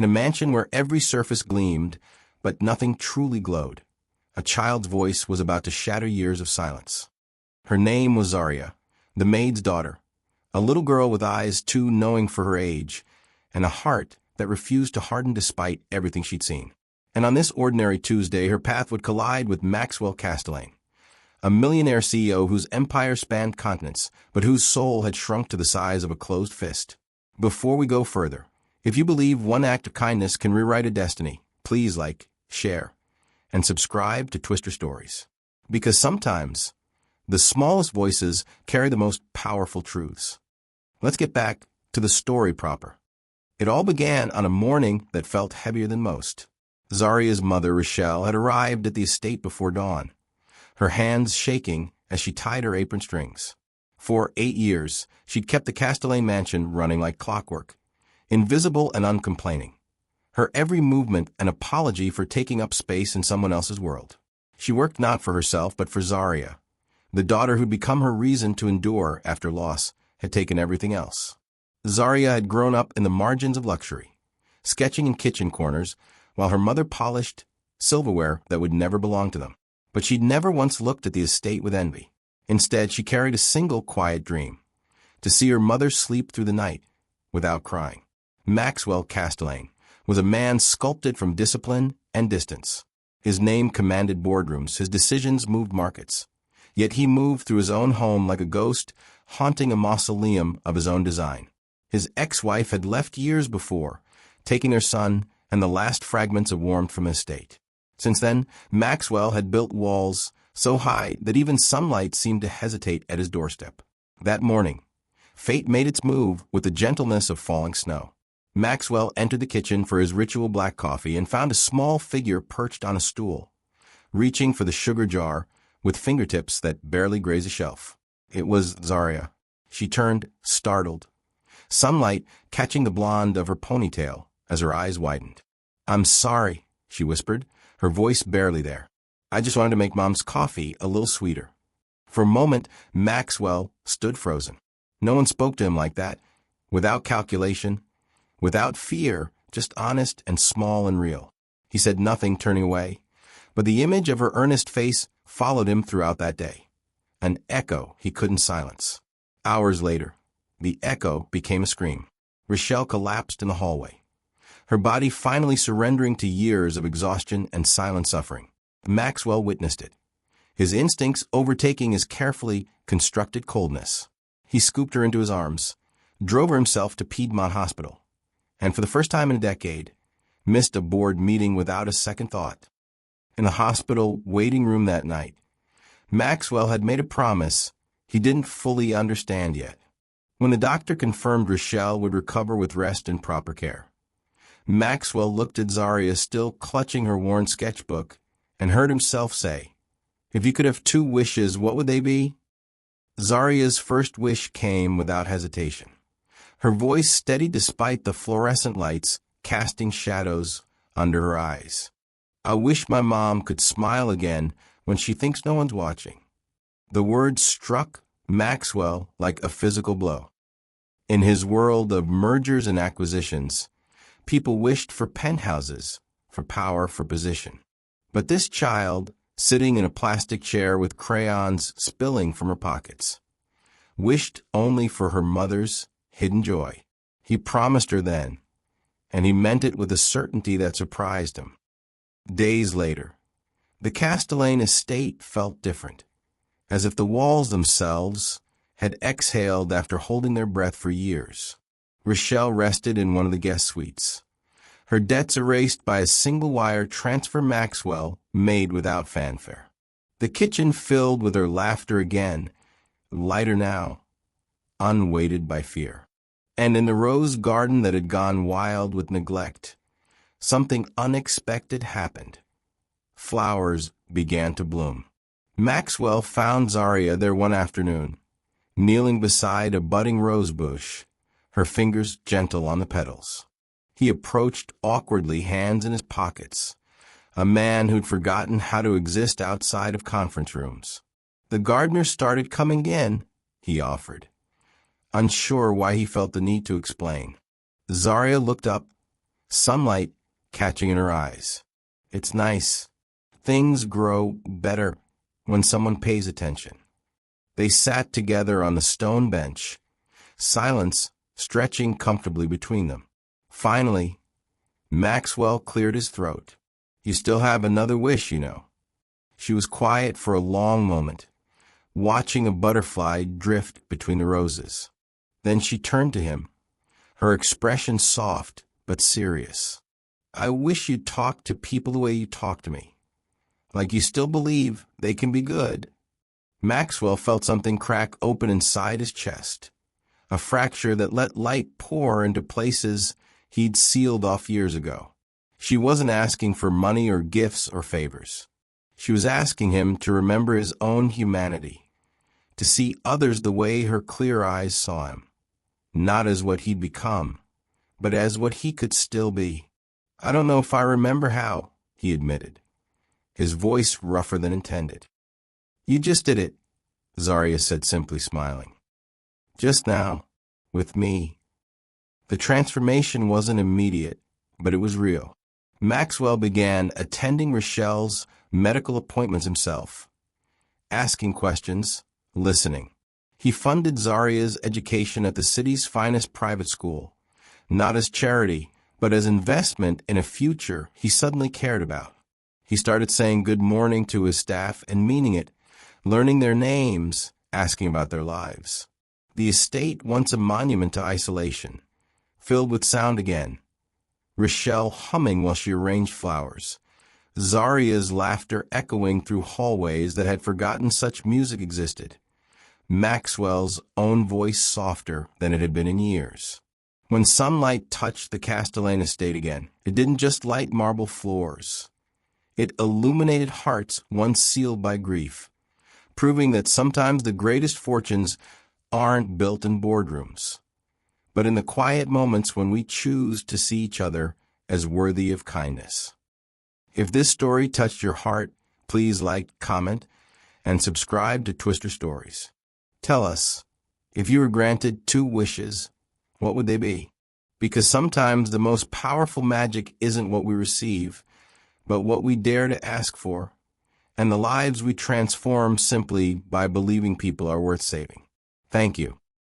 in a mansion where every surface gleamed, but nothing truly glowed. A child's voice was about to shatter years of silence. Her name was Zaria, the maid's daughter, a little girl with eyes too knowing for her age, and a heart that refused to harden despite everything she'd seen. And on this ordinary Tuesday, her path would collide with Maxwell Castellane, a millionaire CEO whose empire spanned continents, but whose soul had shrunk to the size of a closed fist. Before we go further, if you believe one act of kindness can rewrite a destiny, please like, share, and subscribe to Twister Stories. Because sometimes, the smallest voices carry the most powerful truths. Let's get back to the story proper. It all began on a morning that felt heavier than most. Zaria's mother, Rochelle, had arrived at the estate before dawn, her hands shaking as she tied her apron strings. For 8 years, she'd kept the Castellane mansion running like clockwork, invisible and uncomplaining, her every movement an apology for taking up space in someone else's world. She worked not for herself but for Zaria, the daughter who'd become her reason to endure after loss had taken everything else. Zaria had grown up in the margins of luxury, sketching in kitchen corners, while her mother polished silverware that would never belong to them. But she'd never once looked at the estate with envy. Instead, she carried a single quiet dream, to see her mother sleep through the night without crying. Maxwell Castellane was a man sculpted from discipline and distance. His name commanded boardrooms, his decisions moved markets. Yet he moved through his own home like a ghost, haunting a mausoleum of his own design. His ex-wife had left years before, taking their son and the last fragments of warmth from his estate. Since then, Maxwell had built walls so high that even sunlight seemed to hesitate at his doorstep. That morning, fate made its move with the gentleness of falling snow. Maxwell entered the kitchen for his ritual black coffee and found a small figure perched on a stool, reaching for the sugar jar with fingertips that barely grazed a shelf. It was Zaria. She turned, startled, sunlight catching the blonde of her ponytail as her eyes widened. "I'm sorry," she whispered, her voice barely there. "I just wanted to make Mom's coffee a little sweeter." For a moment, Maxwell stood frozen. No one spoke to him like that, without calculation, without fear, just honest and small and real. He said nothing, turning away, but the image of her earnest face followed him throughout that day, an echo he couldn't silence. Hours later, the echo became a scream. Rochelle collapsed in the hallway, her body finally surrendering to years of exhaustion and silent suffering. Maxwell witnessed it, his instincts overtaking his carefully constructed coldness. He scooped her into his arms, drove her himself to Piedmont Hospital, and for the first time in a decade, missed a board meeting without a second thought. In the hospital waiting room that night, Maxwell had made a promise he didn't fully understand yet. When the doctor confirmed Rochelle would recover with rest and proper care, Maxwell looked at Zaria still clutching her worn sketchbook and heard himself say, "If you could have 2 wishes, what would they be?" Zaria's first wish came without hesitation, her voice steady despite the fluorescent lights casting shadows under her eyes. "I wish my mom could smile again when she thinks no one's watching." The words struck Maxwell like a physical blow. In his world of mergers and acquisitions, people wished for penthouses, for power, for position. But this child, sitting in a plastic chair with crayons spilling from her pockets, wished only for her mother's hidden joy. He promised her then, and he meant it with a certainty that surprised him. Days later, the Castellane Estate felt different, as if the walls themselves had exhaled after holding their breath for years. Rochelle rested in one of the guest suites, her debts erased by a single-wire transfer Maxwell made without fanfare. The kitchen filled with her laughter again, lighter now, unweighted by fear. And in the rose garden that had gone wild with neglect, something unexpected happened. Flowers began to bloom. Maxwell found Zaria there one afternoon, kneeling beside a budding rose bush, her fingers gentle on the petals. He approached awkwardly, hands in his pockets, a man who'd forgotten how to exist outside of conference rooms. "The gardener started coming in," he offered, unsure why he felt the need to explain. Zaria looked up, sunlight catching in her eyes. It's nice. Things grow better when someone pays attention. They sat together on the stone bench, silence stretching comfortably between them. Finally, Maxwell cleared his throat. You still have another wish, you know. She was quiet for a long moment, watching a butterfly drift between the roses. Then she turned to him, her expression soft but serious. I wish you'd talk to people the way you talk to me. Like you still believe they can be good. Maxwell felt something crack open inside his chest, a fracture that let light pour into places he'd sealed off years ago. She wasn't asking for money or gifts or favors. She was asking him to remember his own humanity, to see others the way her clear eyes saw him, not as what he'd become, but as what he could still be. I don't know if I remember how, he admitted, his voice rougher than intended. You just did it, Zaria said, simply smiling. Just now, with me. The transformation wasn't immediate, but it was real. Maxwell began attending Rochelle's medical appointments himself, asking questions, listening. He funded Zaria's education at the city's finest private school, not as charity, but as investment in a future he suddenly cared about. He started saying good morning to his staff and meaning it, learning their names, asking about their lives. The estate, once a monument to isolation, filled with sound again. Rochelle humming while she arranged flowers. Zaria's laughter echoing through hallways that had forgotten such music existed. Maxwell's own voice softer than it had been in years. When sunlight touched the Castellane Estate again, it didn't just light marble floors. It illuminated hearts once sealed by grief, proving that sometimes the greatest fortunes aren't built in boardrooms, but in the quiet moments when we choose to see each other as worthy of kindness. If this story touched your heart, please like, comment, and subscribe to Twister Stories. Tell us, if you were granted 2 wishes, what would they be? Because sometimes the most powerful magic isn't what we receive, but what we dare to ask for, and the lives we transform simply by believing people are worth saving. Thank you.